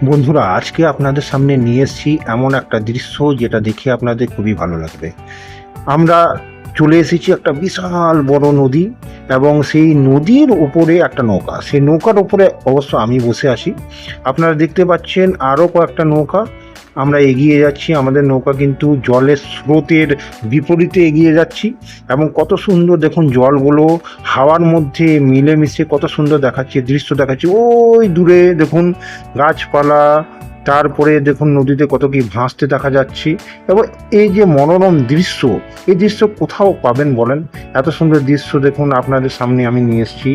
বন্ধুরা, আজকে আপনাদের সামনে নিয়ে এসেছি এমন একটা দৃশ্য যেটা দেখে আপনাদের খুবই ভালো লাগবে। আমরা চলে এসেছি একটা বিশাল বড় নদী এবং সেই নদীর উপরে একটা নৌকা। সেই নৌকার উপরে অবশ্য আমি বসে আছি। আপনারা দেখতে পাচ্ছেন আরও কয়েকটা নৌকা। আমরা এগিয়ে যাচ্ছি, আমাদের নৌকা কিন্তু জলের স্রোতের বিপরীতে এগিয়ে যাচ্ছি এবং কত সুন্দর দেখুন জলগুলো হাওয়ার মধ্যে মিলেমিশে কত সুন্দর দেখাচ্ছে, দৃশ্য দেখাচ্ছে। ওই দূরে দেখুন গাছপালা, তারপরে দেখুন নদীতে কত কি ভাসতে দেখা যাচ্ছে। এবং এই যে মনোরম দৃশ্য, এই দৃশ্য কোথাও পাবেন বলেন? এত সুন্দর দৃশ্য দেখুন আপনাদের সামনে আমি নিয়ে এসেছি।